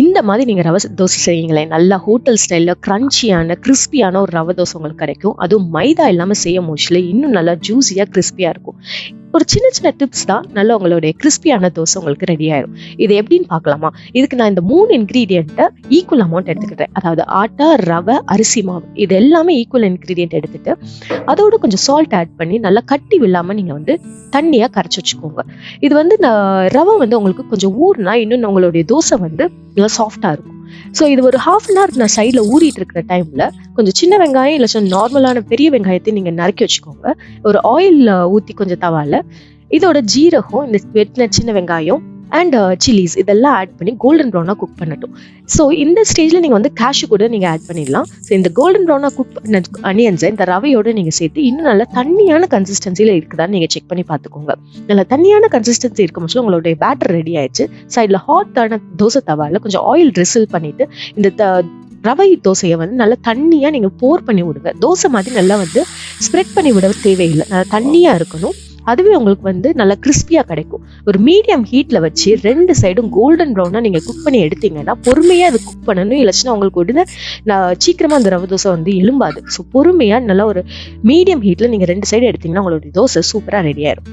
இந்த மாதிரி நீங்கள் ரவை தோசை செய்யுங்களேன், நல்லா ஹோட்டல் ஸ்டைலில் க்ரன்ச்சியான கிறிஸ்பியான ஒரு ரவை தோசை உங்களுக்கு கிடைக்கும். அதுவும் மைதா இல்லாமல் செய்ய முடியல, இன்னும் நல்லா ஜூஸியாக கிறிஸ்பியாக இருக்கும். ஒரு சின்ன சின்ன டிப்ஸ் தான் நல்ல உங்களுடைய கிறிஸ்பியான தோசை உங்களுக்கு ரெடி ஆயிடும். இது எப்படின்னு பார்க்கலாமா? இதுக்கு நான் இந்த 3 இன்க்ரீடியண்ட்டை ஈக்குவல் அமௌண்ட் எடுத்துக்கிட்டேன். அதாவது ஆட்டா, ரவை, அரிசி மாவு, இது எல்லாமே ஈக்குவல் இன்க்ரீடியன்ட் எடுத்துட்டு அதோட கொஞ்சம் சால்ட் ஆட் பண்ணி நல்லா கட்டி வில்லாமல் நீங்கள் வந்து தண்ணியாக கரைச்சி வச்சுக்கோங்க. இது வந்து ரவை வந்து உங்களுக்கு கொஞ்சம் ஊறினா இன்னும் உங்களுடைய தோசை வந்து நல்லா சாஃப்டாக இருக்கும். ஸோ இது ஒரு 1/2 அன் ஹவர் நான் சைடில் ஊறிட்டு இருக்கிற டைமில் கொஞ்சம் சின்ன வெங்காயம் இல்லை நார்மலான பெரிய வெங்காயத்தை நீங்கள் நறுக்கி வச்சுக்கோங்க. ஒரு ஆயில் ஊற்றி கொஞ்சம் தவால இதோட ஜீரகம், இந்த சின்ன வெங்காயம் அண்ட் சில்லிஸ் இதெல்லாம் ஆட் பண்ணி கோல்டன் ப்ரௌனாக குக் பண்ணட்டும். ஸோ இந்த ஸ்டேஜில் நீங்கள் வந்து கேஷ்யூ கூட நீங்கள் ஆட் பண்ணிடலாம். ஸோ இந்த கோல்டன் ப்ரௌனாக குக் பண்ண அனியன்ஸை இந்த ரவையோடு நீங்கள் சேர்த்து இன்னும் நல்லா தண்ணியான கன்சிஸ்டன்சியில் இருக்குதான்னு நீங்கள் செக் பண்ணி பார்த்துக்கோங்க. நல்லா தண்ணியான கன்சிஸ்டன்சி இருக்கும் போது உங்களுடைய பேட்டர் ரெடி ஆயிடுச்சு. சைடில் ஹாட்டான தோசை தவால கொஞ்சம் ஆயில் ட்ரிசில் பண்ணிவிட்டு இந்த ரவை தோசையை வந்து நல்லா தண்ணியாக நீங்கள் போர் பண்ணி விடுங்க. தோசை மாதிரி நல்லா வந்து ஸ்ப்ரெட் பண்ணி விட தேவையில்லை, நல்லா தண்ணியாக இருக்கணும். அதுவே உங்களுக்கு வந்து நல்லா கிறிஸ்பியாக கிடைக்கும். ஒரு மீடியம் ஹீட்டில் வச்சு 2 சைடும் கோல்டன் ப்ரௌனாக நீங்கள் குக் பண்ணி எடுத்தீங்கன்னா பொறுமையாக அது குக் பண்ணணும். இல்லைச்சுன்னா உங்களுக்கு உடனே சீக்கிரமாக அந்த ரவை தோசை வந்து எலும்பாது. ஸோ பொறுமையாக நல்லா ஒரு மீடியம் ஹீட்டில் நீங்கள் 2 சைடு எடுத்தீங்கன்னா உங்களுடைய தோசை சூப்பராக ரெடி ஆயிடும்.